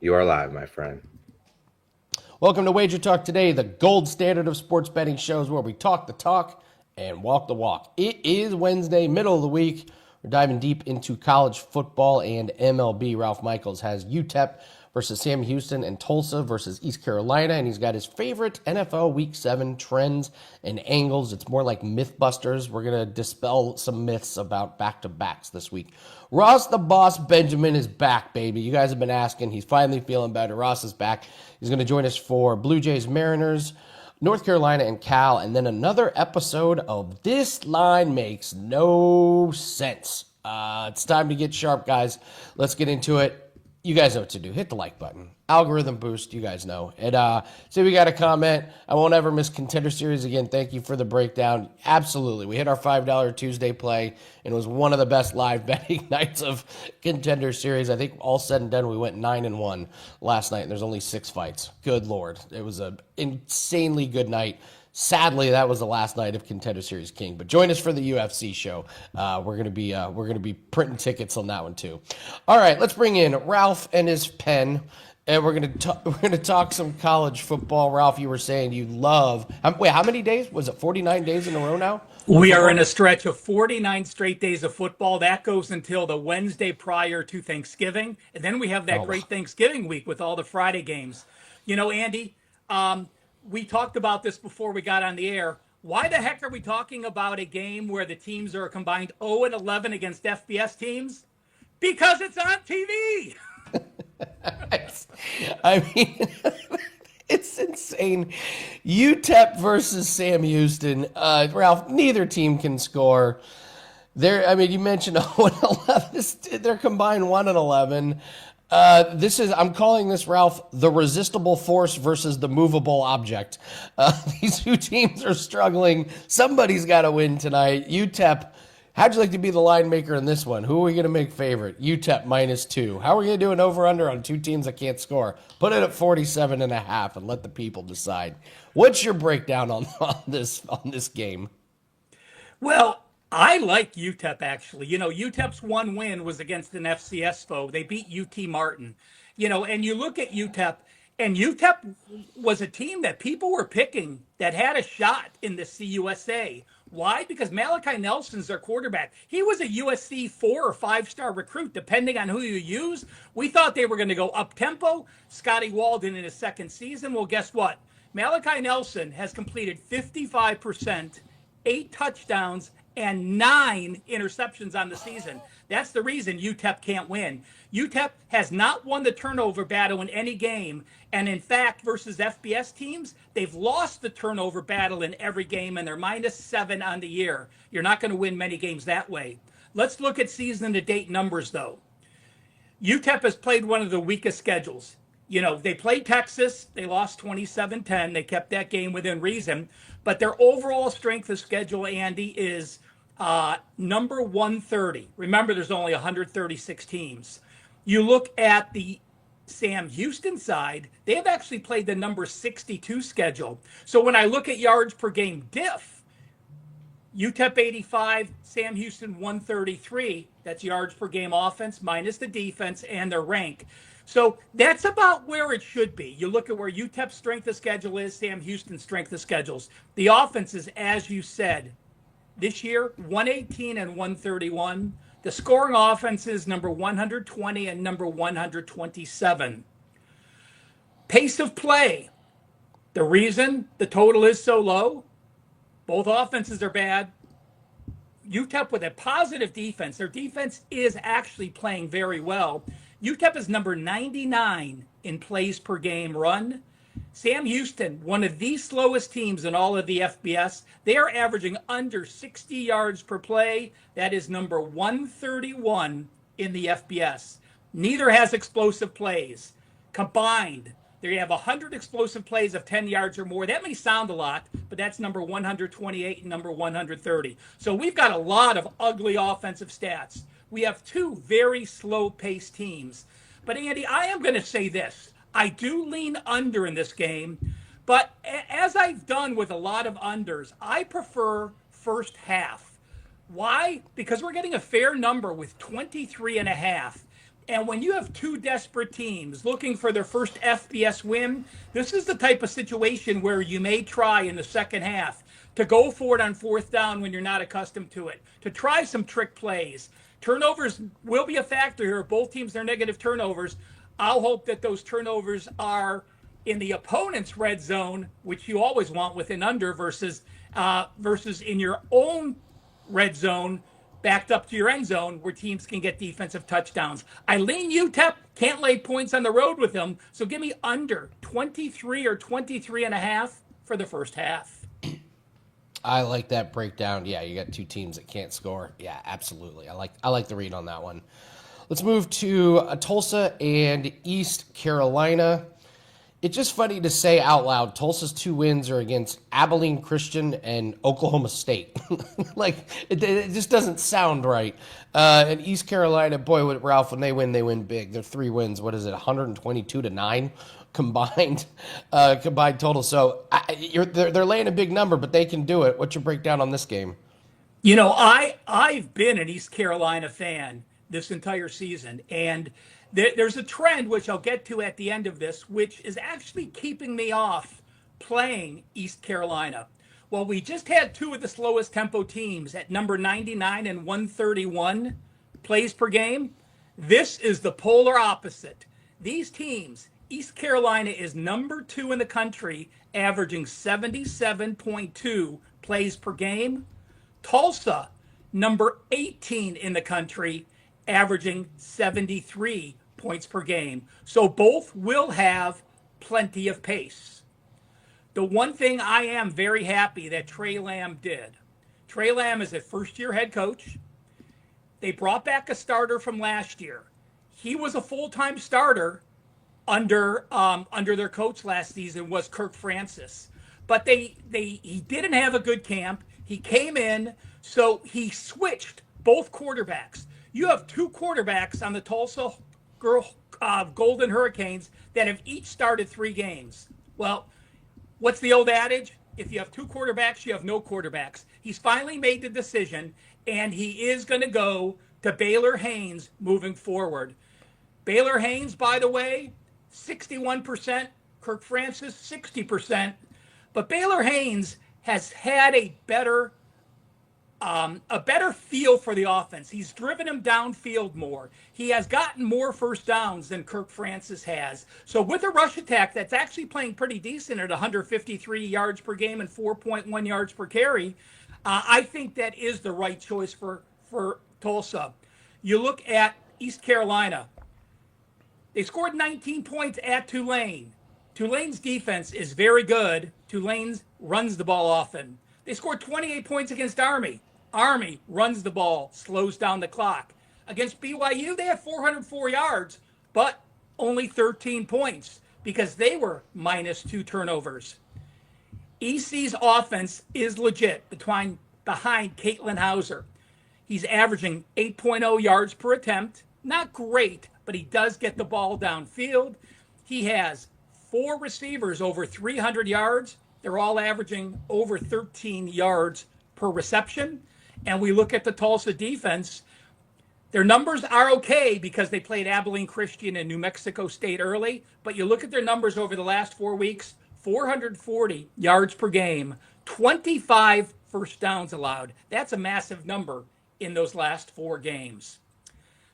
You are live, my friend. Welcome to Wager Talk today, the gold standard of sports betting shows where we talk the talk and walk the walk. It is Wednesday, middle of the week. We're diving deep into college football and MLB. Ralph Michaels has UTEP versus Sam Houston and Tulsa versus East Carolina, and he's got his favorite NFL Week 7 trends and angles. It's more like Mythbusters. We're going to dispel some myths about back-to-backs this week. Ross the Boss Benjamin is back, baby. You guys have been asking. He's finally feeling better. Ross is back. He's going to join us for Blue Jays Mariners, North Carolina, and Cal, and then another episode of This Line Makes No Sense. It's time to get sharp, guys. Let's get into it. You guys know what to do. Hit the like button. Algorithm boost, you guys know. And say we got a comment. I won't ever miss Contender Series again. Thank you for the breakdown. Absolutely. We hit our $5 Tuesday play, and it was one of the best live betting nights of Contender Series. I think all said and done, we went 9-1 last night, and there's only 6 fights. Good Lord. It was an insanely good night. Sadly, that was the last night of Contender Series King. But join us for the UFC show. We're gonna be printing tickets on that one too. All right, let's bring in Ralph and his pen, and we're gonna talk some college football. Ralph, you were saying you love. Wait, how many days was it? 49 days in a row now of We are in football. a stretch of 49 straight days of football. That goes until the Wednesday prior to Thanksgiving. And then we have that Oh, wow. great Thanksgiving week with all the Friday games. You know, Andy, we talked about this before we got on the air. Why the heck are we talking about a game where the teams are combined 0-11 against FBS teams? Because it's on TV. I mean, it's insane. UTEP versus Sam Houston. Ralph, neither team can score. I mean, you mentioned 0-11. They're combined 1-11. I'm calling this, Ralph, the resistible force versus the movable object. These two teams are struggling. Somebody's got to win tonight. UTEP, how'd you like to be the line maker in this one? Who are we going to make favorite? UTEP -2. How are we going to do an over-under on two teams that can't score? Put it at 47.5 and let the people decide. What's your breakdown on this game? Well, I like UTEP actually. You know, UTEP's one win was against an FCS foe. They beat UT Martin. You know, and you look at UTEP, and UTEP was a team that people were picking that had a shot in the CUSA. Why? Because Malachi Nelson's their quarterback. He was a USC 4 or 5 star recruit, depending on who you use. We thought they were going to go up tempo. Scotty Walden in his second season. Well, guess what? Malachi Nelson has completed 55%, 8 touchdowns, and 9 interceptions on the season. That's the reason UTEP can't win. UTEP has not won the turnover battle in any game. And in fact, versus FBS teams, they've lost the turnover battle in every game, and they're -7 on the year. You're not going to win many games that way. Let's look at season to date numbers, though. UTEP has played one of the weakest schedules. You know, they played Texas. They lost 27-10. They kept that game within reason. But their overall strength of schedule, Andy, is number 130. Remember, there's only 136 teams. You look at the Sam Houston side, they have actually played the number 62 schedule. So when I look at yards per game diff, UTEP 85, Sam Houston 133. That's yards per game offense minus the defense and their rank. So that's about where it should be. You look at where UTEP's strength of schedule is, Sam Houston's strength of schedules. The offense is, as you said, this year 118 and 131. The scoring offense is number 120 and number 127. Pace of play. The reason the total is so low, both offenses are bad. UTEP with a positive defense. Their defense is actually playing very well. UTEP is number 99 in plays per game run. Sam Houston, one of the slowest teams in all of the FBS. They are averaging under 60 yards per play. That is number 131 in the FBS. Neither has explosive plays. Combined, they have 100 explosive plays of 10 yards or more. That may sound a lot, but that's number 128 and number 130. So we've got a lot of ugly offensive stats. We have two very slow-paced teams. But Andy, I am going to say this. I do lean under in this game, but as I've done with a lot of unders, I prefer first half. Why? Because we're getting a fair number with 23 and a half. And when you have two desperate teams looking for their first FBS win, this is the type of situation where you may try in the second half to go for it on fourth down when you're not accustomed to it, to try some trick plays. Turnovers will be a factor here. Both teams are negative turnovers. I'll hope that those turnovers are in the opponent's red zone, which you always want with an under, versus in your own red zone, backed up to your end zone, where teams can get defensive touchdowns. I lean UTEP, can't lay points on the road with them, so give me under 23 or 23 and a half for the first half. I like that breakdown. Yeah, you got two teams that can't score. Yeah, absolutely. I like the read on that one. Let's move to Tulsa and East Carolina. It's just funny to say out loud, Tulsa's 2 wins are against Abilene Christian and Oklahoma State. It just doesn't sound right. And East Carolina, boy, Ralph, when they win big. They're 3 wins. What is it, 122-9 combined total. So they're laying a big number, but they can do it. What's your breakdown on this game? You know, I've been an East Carolina fan this entire season, and there's a trend which I'll get to at the end of this, which is actually keeping me off playing East Carolina. Well, we just had 2 of the slowest tempo teams at number 99 and 131 plays per game. This is the polar opposite. These teams, East Carolina is number 2 in the country, averaging 77.2 plays per game. Tulsa, number 18 in the country, averaging 73 points per game. So both will have plenty of pace. The one thing I am very happy that Trey Lamb did. Trey Lamb is a first-year head coach. They brought back a starter from last year. He was a full-time starter under their coach last season, was Kirk Francis. But he didn't have a good camp. He came in, so he switched both quarterbacks. You have 2 quarterbacks on the Tulsa Golden Hurricanes that have each started 3 games. Well, what's the old adage? If you have 2 quarterbacks, you have no quarterbacks. He's finally made the decision, and he is going to go to Baylor Haynes moving forward. Baylor Haynes, by the way, 61%. Kirk Francis, 60%. But Baylor Haynes has had a better feel for the offense. He's driven him downfield more. He has gotten more first downs than Kirk Francis has. So with a rush attack that's actually playing pretty decent at 153 yards per game and 4.1 yards per carry, I think that is the right choice for Tulsa. You look at East Carolina. They scored 19 points at Tulane. Tulane's defense is very good. Tulane runs the ball often. They scored 28 points against Army. Army runs the ball, slows down the clock. Against BYU, they had 404 yards, but only 13 points because they were minus 2 turnovers. EC's offense is legit behind Caitlin Hauser. He's averaging 8.0 yards per attempt. Not great, but he does get the ball downfield. He has 4 receivers over 300 yards. They're all averaging over 13 yards per reception. And we look at the Tulsa defense. Their numbers are okay because they played Abilene Christian and New Mexico State early. But you look at their numbers over the last 4 weeks, 440 yards per game, 25 first downs allowed. That's a massive number in those last 4 games.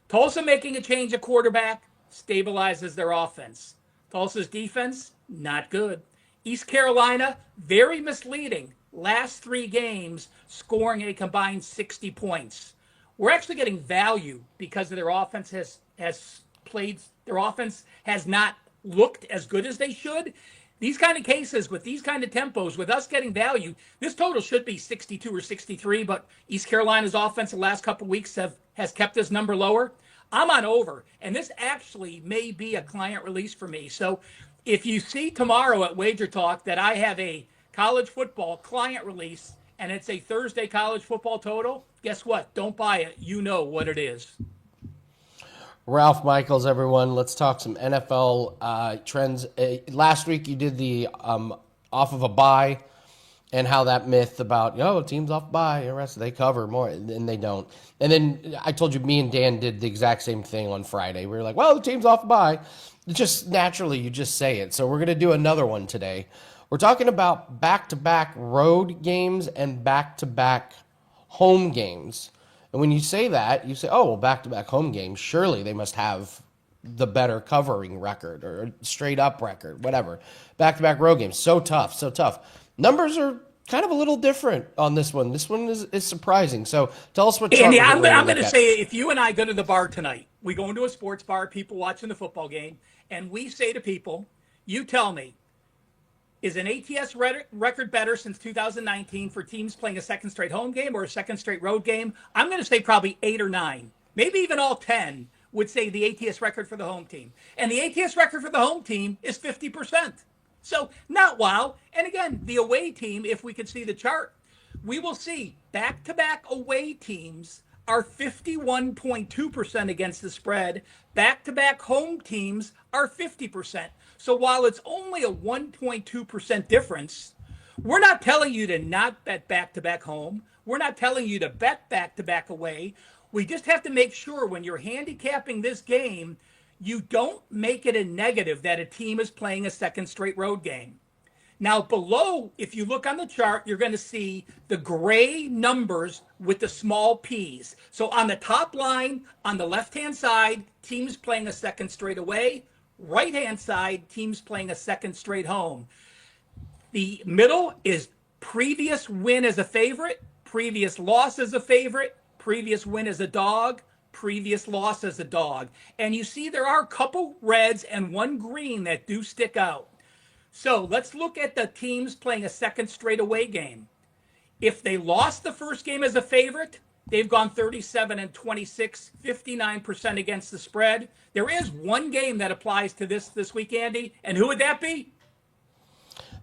Tulsa making a change at quarterback stabilizes their offense. Tulsa's defense, not good. East Carolina, very misleading. Last 3 games, scoring a combined 60 points. We're actually getting value because their offense their offense has not looked as good as they should. These kind of cases with these kind of tempos, with us getting value, this total should be 62 or 63, but East Carolina's offense the last couple of weeks has kept this number lower. I'm on over, and this actually may be a client release for me. So if you see tomorrow at WagerTalk that I have a college football client release and it's a Thursday college football total, guess what? Don't buy it. You know what it is. Ralph Michaels, everyone. Let's talk some NFL trends. Last week you did the off of a bye, and how that myth about, teams off by, the rest they cover more, and they don't. And then I told you, me and Dan did the exact same thing on Friday. We were like, well, the team's off by. Just naturally, you just say it. So we're going to do another one today. We're talking about back-to-back road games and back-to-back home games. And when you say that, you say, oh, well, back-to-back home games, surely they must have the better covering record or straight up record, whatever. Back-to-back road games, so tough, so tough. Numbers are kind of a little different on this one. This one is surprising. So tell us what chart Andy, we're I'm going going to to look at. say, if you and I go to the bar tonight, we go into a sports bar, people watching the football game, and we say to people, you tell me, is an ATS record better since 2019 for teams playing a second straight home game or a second straight road game? I'm going to say probably 8 or 9, maybe even all 10 would say the ATS record for the home team. And the ATS record for the home team is 50%. So not wow. And again, the away team, if we could see the chart, we will see back-to-back away teams are 51.2% against the spread. Back-to-back home teams are 50%. So while it's only a 1.2% difference, we're not telling you to not bet back-to-back home. We're not telling you to bet back-to-back away. We just have to make sure when you're handicapping this game, you don't make it a negative that a team is playing a second straight road game. Now below, if you look on the chart, you're going to see the gray numbers with the small p's. So on the top line, on the left-hand side, teams playing a second straight away. Right-hand side, teams playing a second straight home. The middle is previous win as a favorite, previous loss as a favorite, previous win as a dog, previous loss as a dog. And you see there are a couple reds and one green that do stick out. So let's look at the teams playing a second straight away game. If they lost the first game as a favorite, they've gone 37 and 26, 59% against the spread. There is one game that applies to this week, Andy. And who would that be?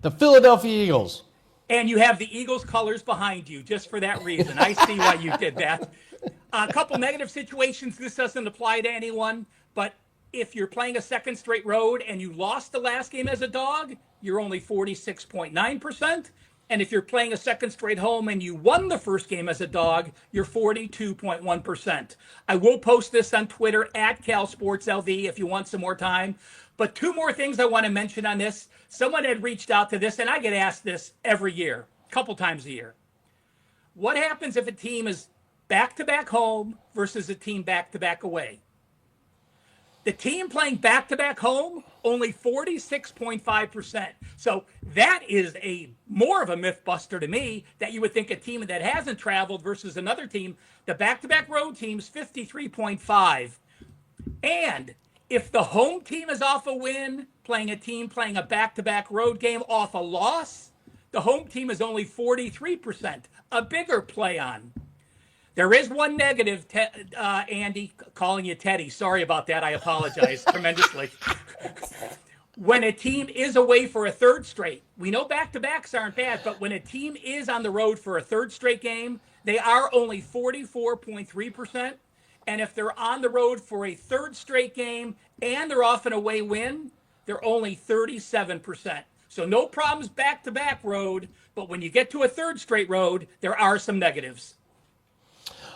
The Philadelphia Eagles. And you have the Eagles colors behind you just for that reason. I see why you did that. A couple negative situations. This doesn't apply to anyone, but if you're playing a second straight road and you lost the last game as a dog, you're only 46.9%. And if you're playing a second straight home and you won the first game as a dog, you're 42.1%. I will post this on Twitter at CalSportsLV if you want some more time. But two more things I want to mention on this. Someone had reached out to this, and I get asked this every year, a couple times a year. What happens if a team is back-to-back home versus a team back-to-back away? The team playing back-to-back home, only 46.5%. So that is more of a myth buster to me that you would think a team that hasn't traveled versus another team. The back-to-back road team's 53.5. And if the home team is off a win, playing a back-to-back road game off a loss, the home team is only 43%, a bigger play on. There is one negative, Andy, calling you Teddy. Sorry about that. I apologize tremendously. When a team is away for a third straight, we know back-to-backs aren't bad, but when a team is on the road for a third straight game, they are only 44.3%. And if they're on the road for a third straight game and they're off an away win, they're only 37%. So no problems back-to-back road, but when you get to a third straight road, there are some negatives.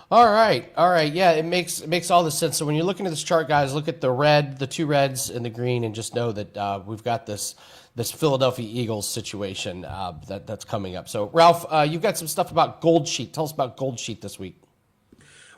All right. Yeah, it makes all the sense. So when you're looking at this chart, guys, look at the two reds and the green, and just know that we've got this Philadelphia Eagles situation that's coming up. So Ralph, you've got some stuff about Gold Sheet. Tell us about Gold Sheet this week.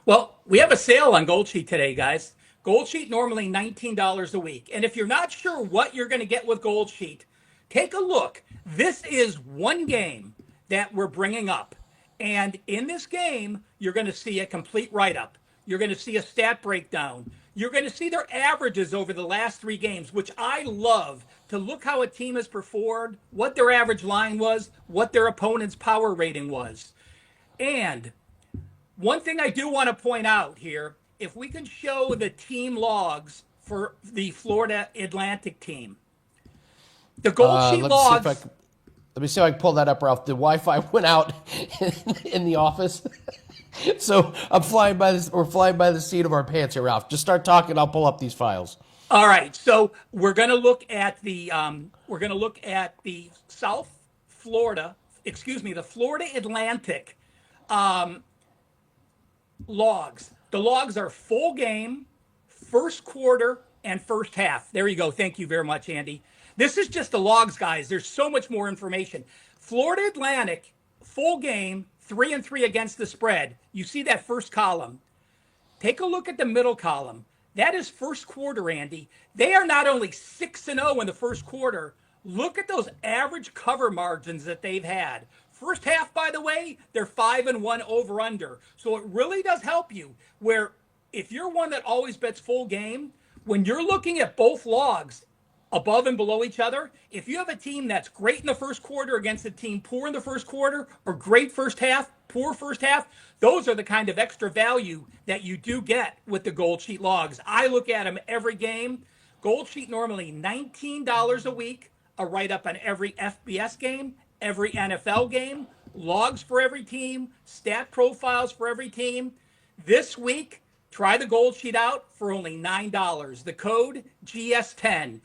Well, we have a sale on Gold Sheet today, guys. Gold Sheet normally $19 a week. And if you're not sure what you're going to get with Gold Sheet, take a look. This is one game that we're bringing up. And in this game, you're going to see a complete write-up. You're going to see a stat breakdown. You're going to see their averages over the last 3 games, which I love, to look how a team has performed, what their average line was, what their opponent's power rating was. And one thing I do want to point out here, if we can show the team logs for the Florida Atlantic team. The Gold Sheet logs. Let me see if I can pull that up, Ralph. The Wi-Fi went out in the office, so we're flying by the seat of our pants here, Ralph. Just start talking. I'll pull up these files. All right, so we're going to look at the South Florida the Florida Atlantic logs. The logs are full game, first quarter, and first half. There you go. Thank you very much, Andy. This is just the logs, guys. There's so much more information. Florida Atlantic, full game, 3-3 against the spread. You see that first column. Take a look at the middle column. That is first quarter, Andy. They are not only 6-0 in the first quarter. Look at those average cover margins that they've had. First half, by the way, they're 5-1 over under. So it really does help you. Where if you're one that always bets full game, when you're looking at both logs, above and below each other, if you have a team that's great in the first quarter against a team poor in the first quarter, or great first half, poor first half, those are the kind of extra value that you do get with the Gold Sheet logs. I look at them every game. Gold Sheet normally $19 a week, a write-up on every FBS game, every NFL game, logs for every team, stat profiles for every team. This week, try the Gold Sheet out for only $9. The code GS10.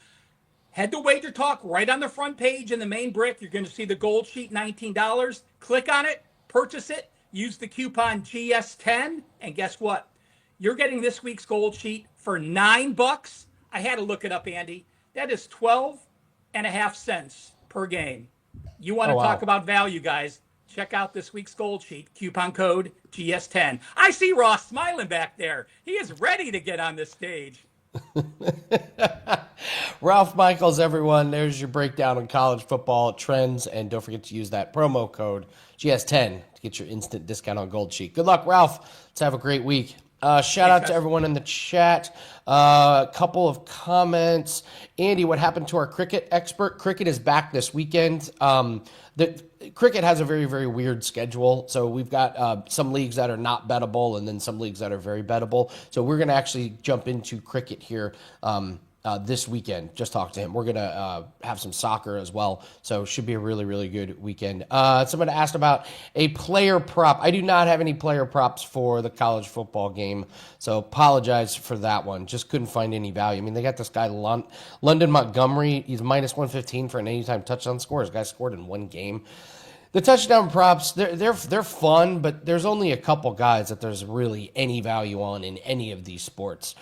Head to WagerTalk right on the front page in the main brick. You're going to see the Gold Sheet, $19. Click on it, purchase it, use the coupon GS10, and guess what? You're getting this week's Gold Sheet for $9. I had to look it up, Andy. That is 12.5 cents per game. You want to talk about value, guys? Check out this week's Gold Sheet, coupon code GS10. I see Ross smiling back there. He is ready to get on this stage. Ralph Michaels, everyone. There's your breakdown on college football trends, and don't forget to use that promo code GS10 to get your instant discount on Gold Sheet. Good luck, Ralph. Let's have a great week. Shout out to everyone in the chat. A couple of comments. Andy, what happened to our cricket expert? Cricket is back this weekend. Cricket has a very, very weird schedule. So we've got some leagues that are not bettable and then some leagues that are very bettable. So we're going to actually jump into cricket here this weekend. Just talk to him. We're going to have some soccer as well. So should be a really, really good weekend. Someone asked about a player prop. I do not have any player props for the college football game. So apologize for that one. Just couldn't find any value. I mean, they got this guy, London Montgomery. He's minus 115 for an anytime touchdown score. This guy scored in one game. The touchdown props, they're fun, but there's only a couple guys that there's really any value on in any of these sports.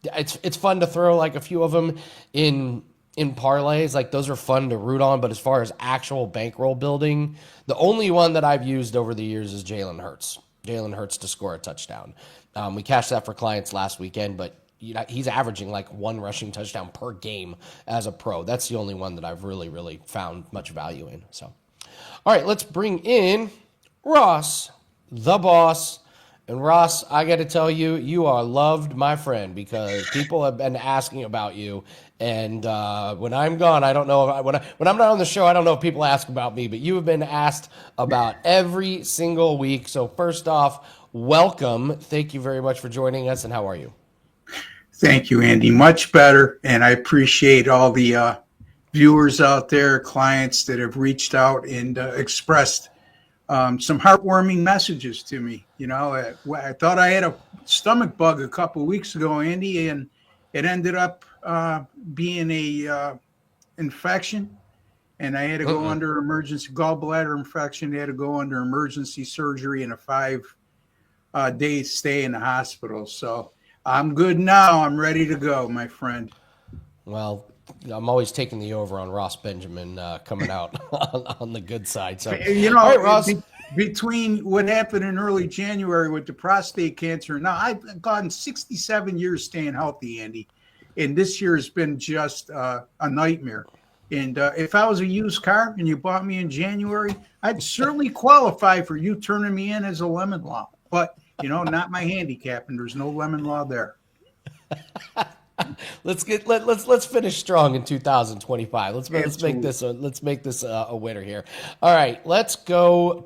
It's fun to throw like a few of them in parlays. Like those are fun to root on, but as far as actual bankroll building, the only one that I've used over the years is Jalen Hurts. Jalen Hurts to score a touchdown. We cashed that for clients last weekend, but he's averaging like one rushing touchdown per game as a pro. That's the only one that I've really, really found much value in. So, all right, let's bring in Ross, the boss. And Ross, I got to tell you, you are loved, my friend, because people have been asking about you. And when I'm gone, I don't know if when I'm not on the show, I don't know if people ask about me, but you have been asked about every single week. So first off, welcome. Thank you very much for joining us. And how are you? Thank you, Andy. Much better. And I appreciate all the viewers out there, clients that have reached out and expressed some heartwarming messages to me. You know, I thought I had a stomach bug a couple of weeks ago, Andy, and it ended up being a infection, and I had to go under emergency gallbladder infection. I had to go under emergency surgery and a 5-day stay in the hospital. So I'm good now. I'm ready to go, my friend. Well, I'm always taking the over on Ross Benjamin coming out on the good side. So, you know, all right, Ross. Between what happened in early January with the prostate cancer, now I've gone 67 years staying healthy, Andy, and this year has been just a nightmare. And if I was a used car and you bought me in January, I'd certainly qualify for you turning me in as a lemon law. But, you know, not my handicap, and there's no lemon law there. Let's finish strong in 2025. Let's make this a winner here. All right, let's do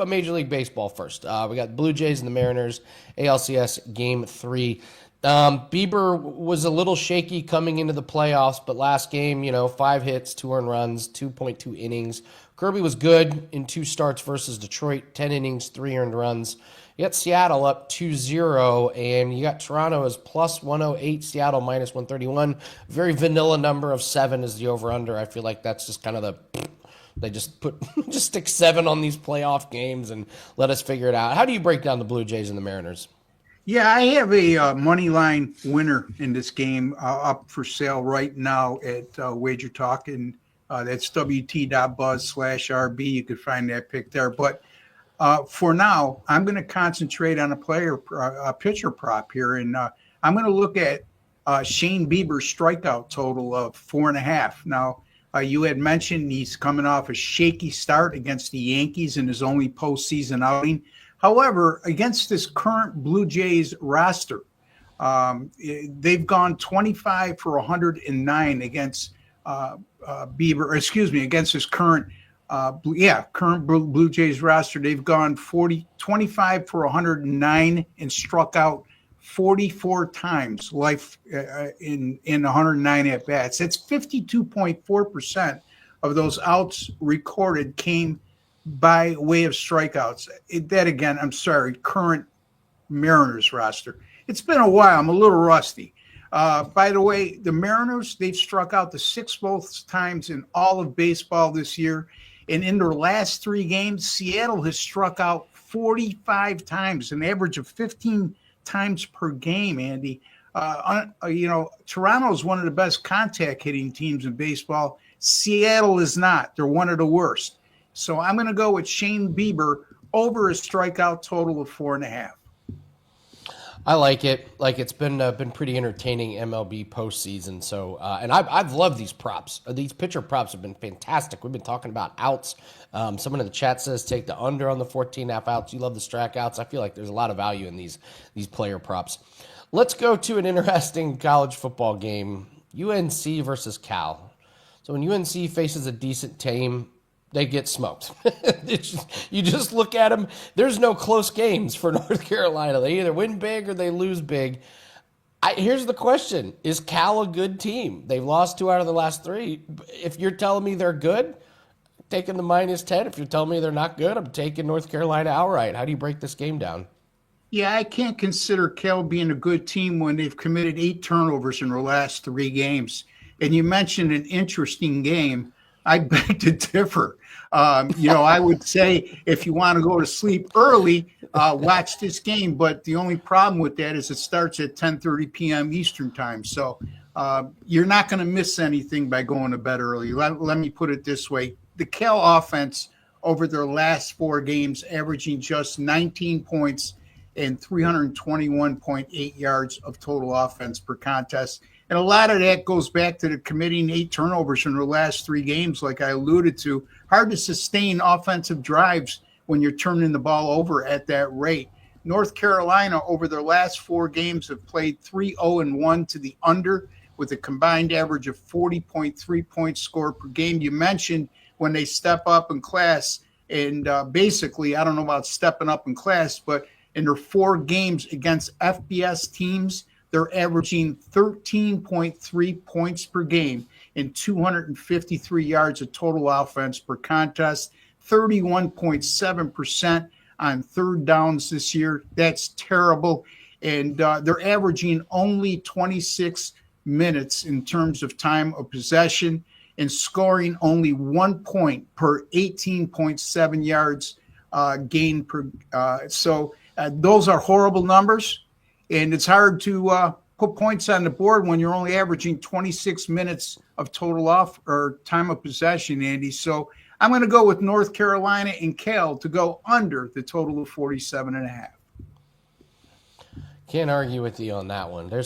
a Major League Baseball first. We got Blue Jays and the Mariners, ALCS Game 3. Bieber was a little shaky coming into the playoffs, but last game, 5 hits, 2 earned runs, 2.2 innings. Kirby was good in 2 starts versus Detroit, 10 innings, 3 earned runs. You got Seattle up 2-0, and you got Toronto as plus 108, Seattle minus 131. Very vanilla number of 7 is the over-under. I feel like that's just kind of They just just stick 7 on these playoff games and let us figure it out. How do you break down the Blue Jays and the Mariners? Yeah, I have a money line winner in this game up for sale right now at WagerTalk, and that's wt.buzz/RB. You could find that pick there. But for now, I'm going to concentrate on a pitcher prop here, and I'm going to look at Shane Bieber's strikeout total of 4.5. Now, you had mentioned he's coming off a shaky start against the Yankees in his only postseason outing. However, against this current Blue Jays roster, they've gone 25 for 109 against Bieber. Excuse me, against his current Blue Jays roster. They've gone 25 for 109 and struck out 44 times in 109 at bats. That's 52.4% of those outs recorded came by way of strikeouts. Current Mariners roster. It's been a while. I'm a little rusty. By the way, the Mariners, they've struck out the 6th most times in all of baseball this year. And in their last 3 games, Seattle has struck out 45 times, an average of 15 times per game, Andy. Toronto is one of the best contact hitting teams in baseball. Seattle is not. They're one of the worst. So I'm going to go with Shane Bieber over a strikeout total of 4.5. I like it. It's been pretty entertaining MLB postseason. So and I've loved these props. These pitcher props have been fantastic. We've been talking about outs. Someone in the chat says take the under on the 14.5 outs. You love the strikeouts. I feel like there's a lot of value in these player props. Let's go to an interesting college football game. UNC versus Cal. So when UNC faces a decent team, they get smoked. You just look at them. There's no close games for North Carolina. They either win big or they lose big. Here's the question. Is Cal a good team? They've lost 2 out of the last 3. If you're telling me they're good, I'm taking the -10. If you're telling me they're not good, I'm taking North Carolina outright. How do you break this game down? Yeah, I can't consider Cal being a good team when they've committed 8 turnovers in their last 3 games. And you mentioned an interesting game. I beg to differ. I would say if you want to go to sleep early, watch this game. But the only problem with that is it starts at 10:30 p.m. Eastern time. So you're not going to miss anything by going to bed early. Let me put it this way. The Cal offense over their last 4 games, averaging just 19 points and 321.8 yards of total offense per contest. And a lot of that goes back to the committing 8 turnovers in their last 3 games, like I alluded to. Hard to sustain offensive drives when you're turning the ball over at that rate. North Carolina, over their last 4 games, have played 3-0-1 to the under with a combined average of 40.3 points scored per game. You mentioned when they step up in class, and basically, I don't know about stepping up in class, but in their 4 games against FBS teams, they're averaging 13.3 points per game and 253 yards of total offense per contest, 31.7% on 3rd downs this year. That's terrible. And they're averaging only 26 minutes in terms of time of possession and scoring only 1 point per 18.7 yards gain per. So those are horrible numbers. And it's hard to put points on the board when you're only averaging 26 minutes of total time of possession, Andy. So I'm going to go with North Carolina and Cal to go under the total of 47.5. Can't argue with you on that one. There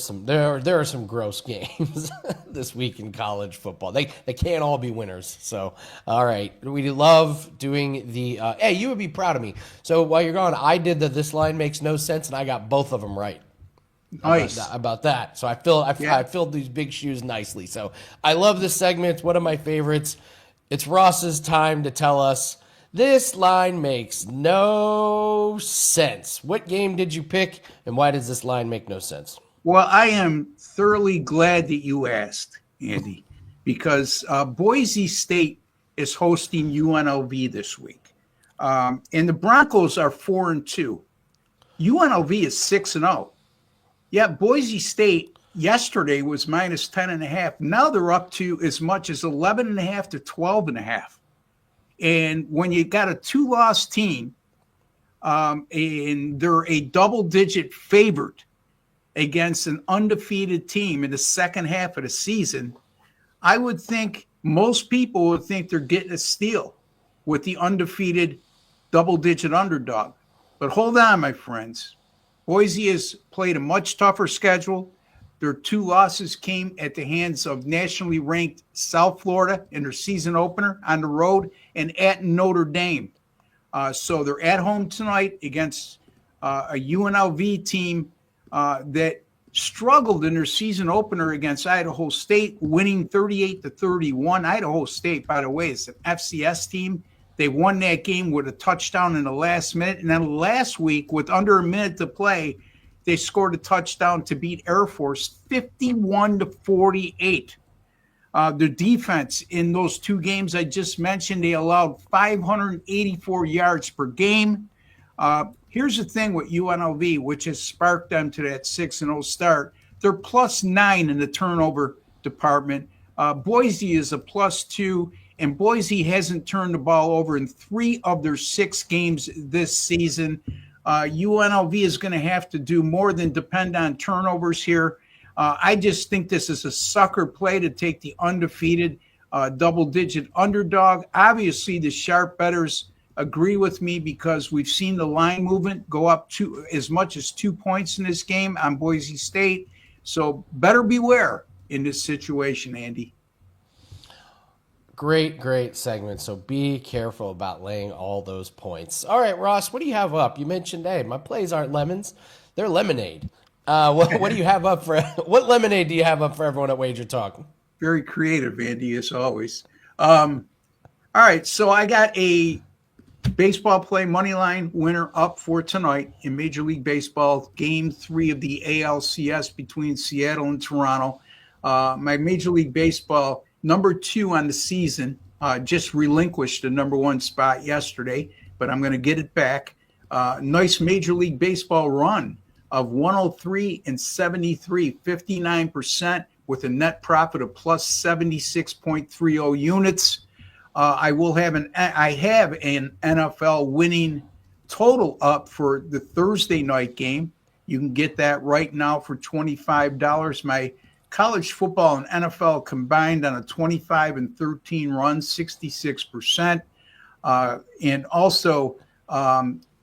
are some gross games this week in college football. They can't all be winners. So, all right. We love doing the hey, you would be proud of me. So while you're gone, I did the this line makes no sense, and I got both of them right. Nice. About that. So I filled these big shoes nicely. So I love this segment. It's one of my favorites. It's Ross's time to tell us this line makes no sense. What game did you pick, and why does this line make no sense? Well, I am thoroughly glad that you asked, Andy, because Boise State is hosting UNLV this week. And the Broncos are 4-2. UNLV is 6-0. Yeah, Boise State yesterday was minus 10.5. Now they're up to as much as 11.5 to 12.5. And when you got a 2-loss team, and they're a double-digit favorite against an undefeated team in the second half of the season, I would think most people would think they're getting a steal with the undefeated double-digit underdog. But hold on, my friends. Boise has played a much tougher schedule. Their 2 losses came at the hands of nationally ranked South Florida in their season opener on the road and at Notre Dame. So they're at home tonight against a UNLV team that struggled in their season opener against Idaho State, winning 38-31. Idaho State, by the way, is an FCS team. They won that game with a touchdown in the last minute. And then last week, with under a minute to play, they scored a touchdown to beat Air Force 51-48. The defense in those 2 games I just mentioned, they allowed 584 yards per game. Here's the thing with UNLV, which has sparked them to that 6-0 start. They're +9 in the turnover department. Boise is a +2, and Boise hasn't turned the ball over in 3 of their 6 games this season. UNLV is going to have to do more than depend on turnovers here. I just think this is a sucker play to take the undefeated double-digit underdog. Obviously, the sharp bettors agree with me because we've seen the line movement go up to as much as 2 points in this game on Boise State. So better beware in this situation, Andy. Great segment. So be careful about laying all those points. All right, Ross, what do you have up? You mentioned, hey, my plays aren't lemons. They're lemonade. What do you have up for? What lemonade do you have up for everyone at Wager Talk? Very creative, Andy, as always. All right, so I got a baseball play money line winner up for tonight in Major League Baseball, Game 3 of the ALCS between Seattle and Toronto. My Major League Baseball number 2 on the season just relinquished the number 1 spot yesterday, but I'm going to get it back. Nice Major League Baseball run of 103-73, 59% with a net profit of plus 76.30 units. I have an NFL winning total up for the Thursday night game. You can get that right now for $25. My college football and NFL combined on a 25-13 run, 66%. And also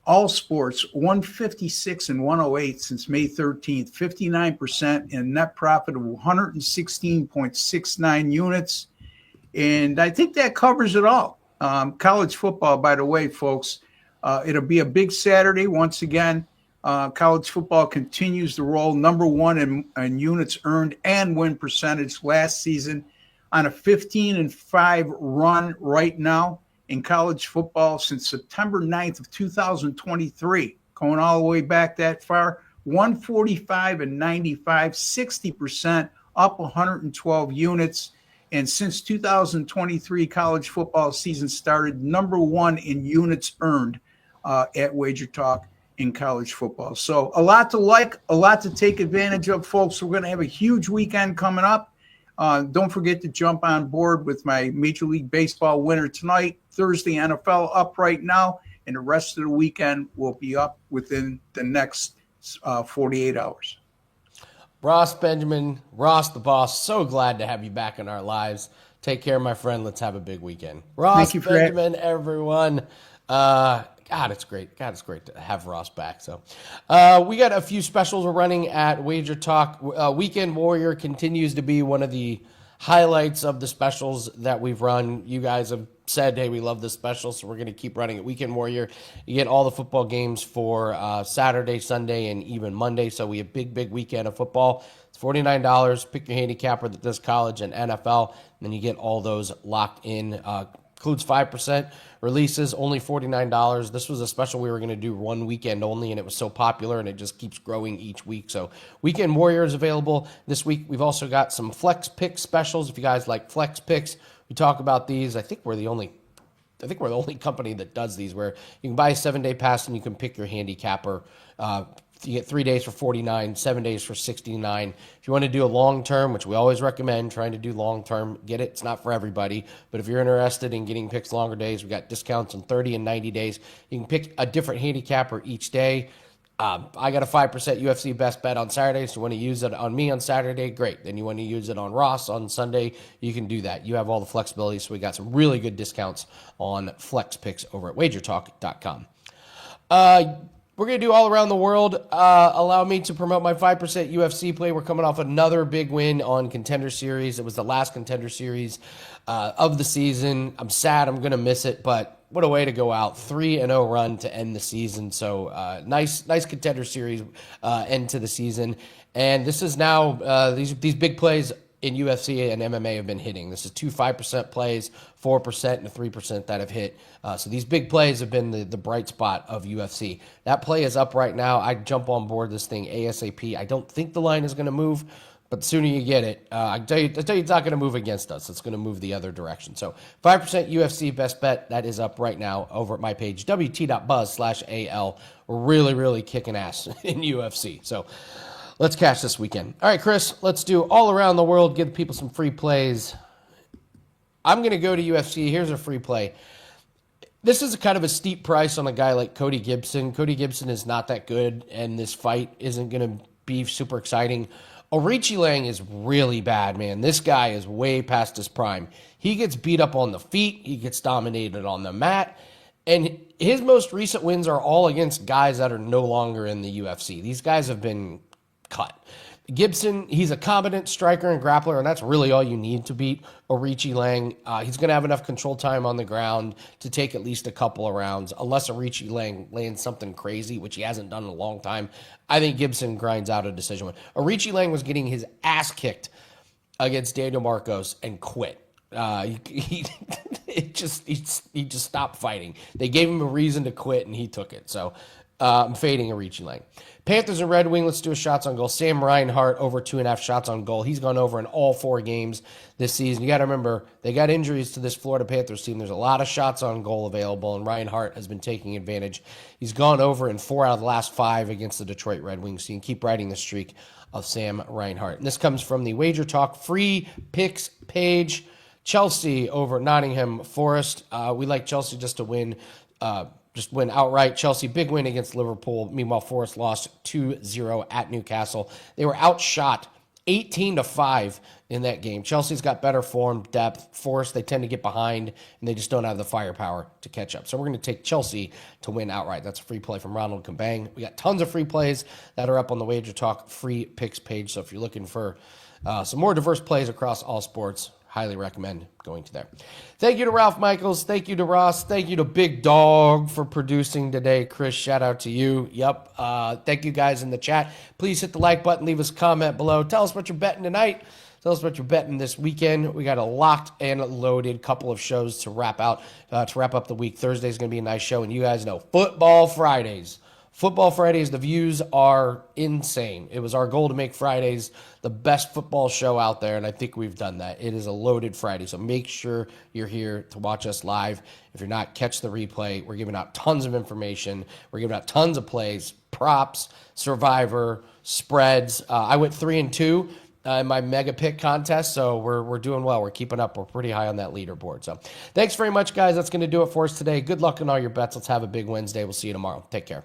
all sports, 156-108 since May 13th, 59%, and net profit of 116.69 units. And I think that covers it all. College football, by the way, folks, it'll be a big Saturday. Once again, college football continues to roll number 1 in units earned and win percentage last season on a 15-5 run right now in college football since September 9th of 2023, going all the way back that far, 145-95, 60%, up 112 units. And since 2023 college football season started, number 1 in units earned at WagerTalk in college football. So a lot to like, a lot to take advantage of, folks. We're going to have a huge weekend coming up. Don't forget to jump on board with my Major League Baseball winner tonight. Thursday NFL up right now, and the rest of the weekend will be up within the next 48 hours. Ross Benjamin, Ross the boss, so glad to have you back in our lives. Take care, my friend. Let's have a big weekend. Ross Benjamin, everyone. God, it's great. God, it's great to have Ross back. So we got a few specials we're running at Wager Talk. Weekend Warrior continues to be one of the highlights of the specials that we've run. You guys have said, hey, we love this special, so we're going to keep running it. Weekend Warrior, you get all the football games for Saturday, Sunday, and even Monday. So we have big weekend of football. It's $49. Pick your handicapper that does college and NFL, and then you get all those locked in. Includes 5% releases, only $49. This was a special we were going to do one weekend only, and it was so popular, and it just keeps growing each week. So Weekend Warrior is available this week. We've also got some Flex Pick specials. If you guys like Flex Picks, we talk about these. I think we're the only company that does these, where you can buy a 7-day pass and you can pick your handicapper You get 3 days for 49, 7 days for 69. If you want to do a long term, which we always recommend, trying to do long term, get it. It's not for everybody, but if you're interested in getting picks longer days, we got discounts on 30 and 90 days. You can pick a different handicapper each day. I got a 5% UFC best bet on Saturday, so you want to use it on me on Saturday, great. Then you want to use it on Ross on Sunday, you can do that. You have all the flexibility, so we got some really good discounts on flex picks over at WagerTalk.com. We're going to do all around the world. Allow me to promote my 5% UFC play. We're coming off another big win on Contender Series. It was the last Contender Series of the season. I'm sad I'm going to miss it, but what a way to go out. 3-0 run to end the season. So nice Contender Series end to the season. And this is now, these big plays in UFC and MMA have been hitting. This is 2 5% plays, 4% and a 3% that have hit. So these big plays have been the bright spot of UFC. That play is up right now. I'd jump on board this thing ASAP. I don't think the line is going to move, but the sooner you get it, I tell you it's not going to move against us. It's going to move the other direction. So 5% UFC best bet, that is up right now over at my page, wt.buzz/AL. We're really kicking ass in UFC. So let's cash this weekend. All right, Chris, let's do all around the world, give people some free plays. I'm going to go to UFC. Here's a free play. This is kind of a steep price on a guy like Cody Gibson. Cody Gibson is not that good, and this fight isn't going to be super exciting. Orichi Lang is really bad, man. This guy is way past his prime. He gets beat up on the feet. He gets dominated on the mat. And his most recent wins are all against guys that are no longer in the UFC. These guys have been cut. Gibson, he's a competent striker and grappler, and that's really all you need to beat Orichi Lang. He's going to have enough control time on the ground to take at least a couple of rounds, unless Orichi Lang lands something crazy, which he hasn't done in a long time. I think Gibson grinds out a decision win. Orichi Lang was getting his ass kicked against Daniel Marcos and quit. He just stopped fighting. They gave him a reason to quit, and he took it. So I'm fading Orichi Lang. Panthers and Red Wing, let's do a shots on goal. Sam Reinhart over 2.5 shots on goal. He's gone over in all 4 games this season. You got to remember, they got injuries to this Florida Panthers team. There's a lot of shots on goal available, and Reinhart has been taking advantage. He's gone over in 4 out of the last 5 against the Detroit Red Wings. So you can keep riding the streak of Sam Reinhart. And this comes from the WagerTalk free picks page. Chelsea over Nottingham Forest. We like Chelsea just to win. Just win outright. Chelsea, big win against Liverpool. Meanwhile, Forest lost 2-0 at Newcastle. They were outshot 18-5 in that game. Chelsea's got better form, depth. Forest, they tend to get behind, and they just don't have the firepower to catch up. So we're going to take Chelsea to win outright. That's a free play from Ronald Kambang. We got tons of free plays that are up on the Wager Talk free picks page. So if you're looking for some more diverse plays across all sports, highly recommend going to there. Thank you to Ralph Michaels. Thank you to Ross. Thank you to Big Dog for producing today. Chris, shout out to you. Yep. Thank you guys in the chat. Please hit the like button. Leave us a comment below. Tell us what you're betting tonight. Tell us what you're betting this weekend. We got a locked and loaded couple of shows to wrap up the week. Thursday's going to be a nice show, and you guys know Football Fridays. Football Fridays, the views are insane. It was our goal to make Fridays the best football show out there, and I think we've done that. It is a loaded Friday, so make sure you're here to watch us live. If you're not, catch the replay. We're giving out tons of information. We're giving out tons of plays, props, Survivor, spreads. I went 3-2 in my mega pick contest, so we're doing well. We're keeping up. We're pretty high on that leaderboard. So thanks very much, guys. That's going to do it for us today. Good luck on all your bets. Let's have a big Wednesday. We'll see you tomorrow. Take care.